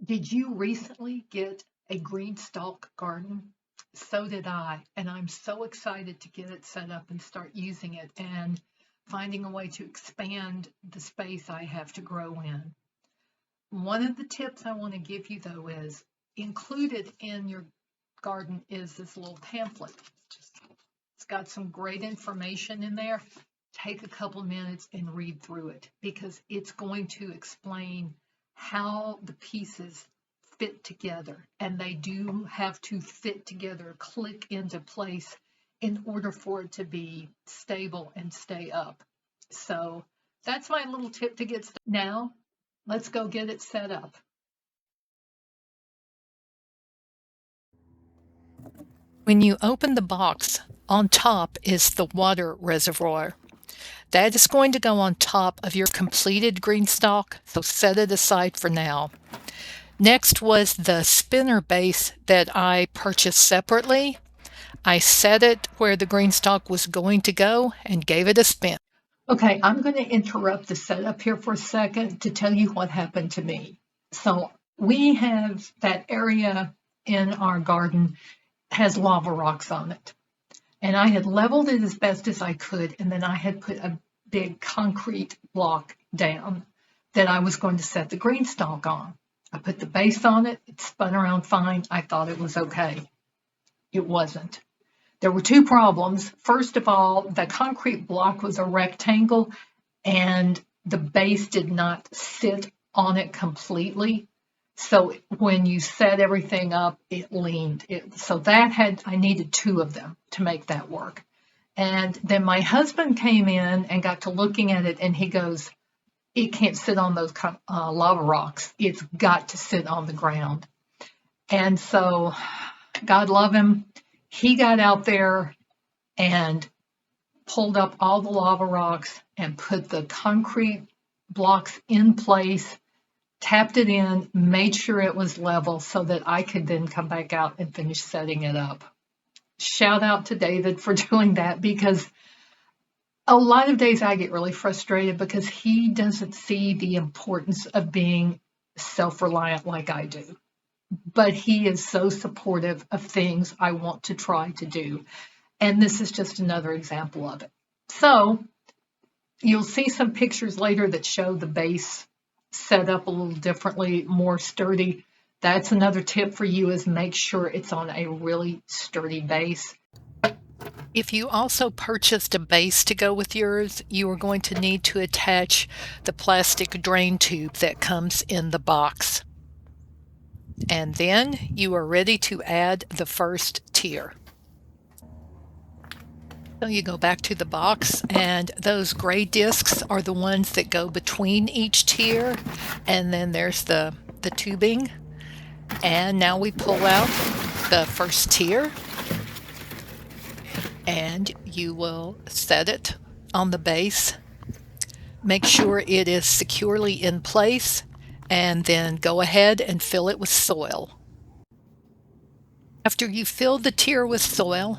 Did you recently get a GreenStalk garden? So did I, and I'm so excited to get it set up and start using it and finding a way to expand the space I have to grow in. One of the tips I want to give you though is included in your garden is this little pamphlet. It's got some great information in there. Take a couple minutes and read through it because it's going to explain how the pieces fit together, and they do have to fit together, click into place in order for it to be stable and stay up. So that's my little tip to get started. Now, let's go get it set up. When you open the box, on top is the water reservoir. That is going to go on top of your completed GreenStalk, so set it aside for now. Next was the spinner base that I purchased separately. I set it where the GreenStalk was going to go and gave it a spin. Okay, I'm going to interrupt the setup here for a second to tell you what happened to me. So we have that area in our garden has lava rocks on it. And I had leveled it as best as I could, and then I had put a big concrete block down that I was going to set the GreenStalk on. I put the base on it, it spun around fine. I thought it was okay. It wasn't. There were two problems. First of all, the concrete block was a rectangle and the base did not sit on it completely. So when you set everything up, it leaned. So I needed two of them to make that work. And then my husband came in and got to looking at it and he goes, it can't sit on those lava rocks. It's got to sit on the ground. And so, God love him, he got out there and pulled up all the lava rocks and put the concrete blocks in place, tapped it in, made sure it was level so that I could then come back out and finish setting it up. Shout out to David for doing that, because a lot of days I get really frustrated because he doesn't see the importance of being self-reliant like I do. But he is so supportive of things I want to try to do. And this is just another example of it. So you'll see some pictures later that show the base set up a little differently, more sturdy. That's another tip for you, is make sure it's on a really sturdy base. If you also purchased a base to go with yours, you are going to need to attach the plastic drain tube that comes in the box. And then you are ready to add the first tier. So you go back to the box, and those gray discs are the ones that go between each tier, and then there's the tubing. And now we pull out the first tier, and you will set it on the base. Make sure it is securely in place, and then go ahead and fill it with soil. After you fill the tier with soil,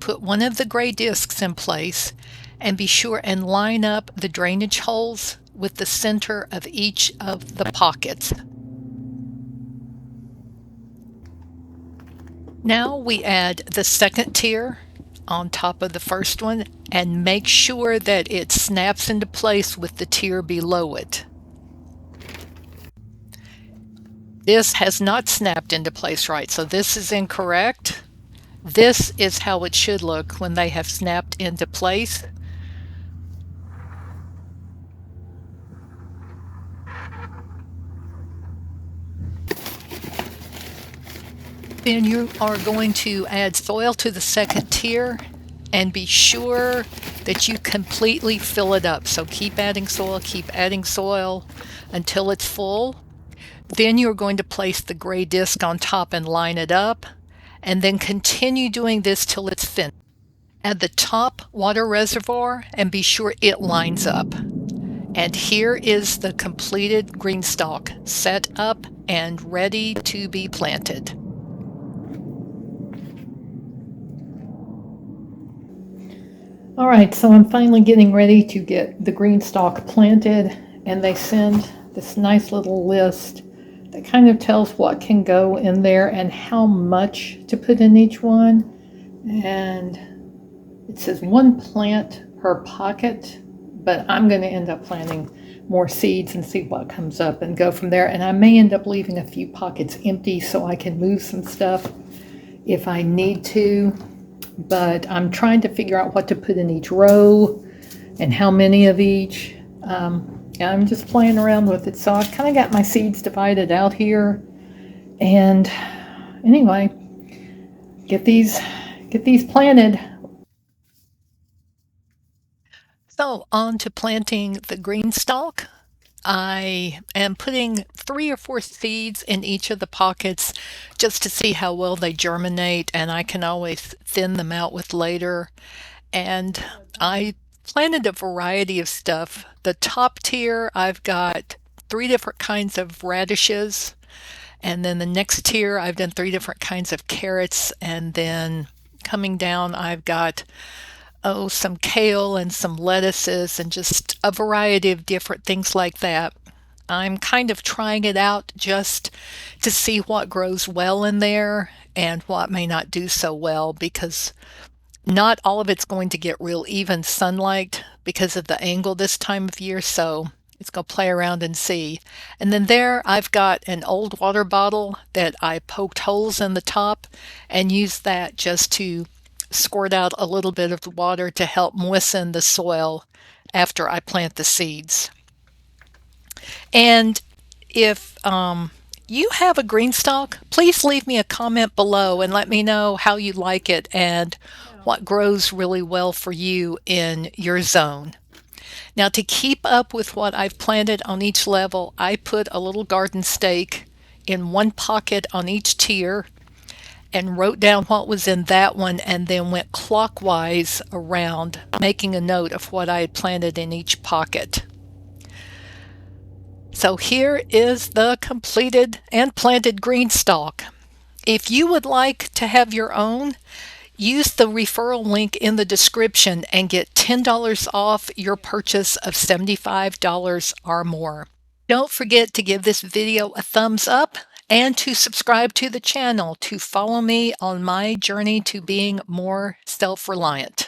put one of the gray discs in place and be sure and line up the drainage holes with the center of each of the pockets. Now we add the second tier on top of the first one and make sure that it snaps into place with the tier below it. This has not snapped into place right, so this is incorrect. This is how it should look when they have snapped into place. Then you are going to add soil to the second tier and be sure that you completely fill it up. So keep adding soil until it's full. Then you're going to place the gray disc on top and line it up, and then continue doing this till it's finished. Add the top water reservoir and be sure it lines up. And here is the completed GreenStalk set up and ready to be planted. All right, so I'm finally getting ready to get the GreenStalk planted, and they send this nice little list that kind of tells what can go in there and how much to put in each one. And it says 1 plant per pocket, but I'm going to end up planting more seeds and see what comes up and go from there. And I may end up leaving a few pockets empty so I can move some stuff if I need to. But I'm trying to figure out what to put in each row and how many of each. I'm just playing around with it. So I've kind of got my seeds divided out here. And anyway, get these planted. So on to planting the GreenStalk. I am putting 3 or 4 seeds in each of the pockets just to see how well they germinate, and I can always thin them out with later. And I planted a variety of stuff. The top tier, I've got 3 different kinds of radishes, and then the next tier, I've done 3 different kinds of carrots, and then coming down, I've got some kale and some lettuces and just a variety of different things like that. I'm kind of trying it out just to see what grows well in there and what may not do so well, because not all of it's going to get real even sunlight because of the angle this time of year, so it's going to play around and see. And then there I've got an old water bottle that I poked holes in the top and used that just to squirt out a little bit of the water to help moisten the soil after I plant the seeds. And if you have a GreenStalk, please leave me a comment below and let me know how you like it and what grows really well for you in your zone. Now, to keep up with what I've planted on each level, I put a little garden stake in one pocket on each tier and wrote down what was in that one and then went clockwise around, making a note of what I had planted in each pocket. So here is the completed and planted GreenStalk. If you would like to have your own, use the referral link in the description and get $10 off your purchase of $75 or more. Don't forget to give this video a thumbs up and to subscribe to the channel to follow me on my journey to being more self-reliant.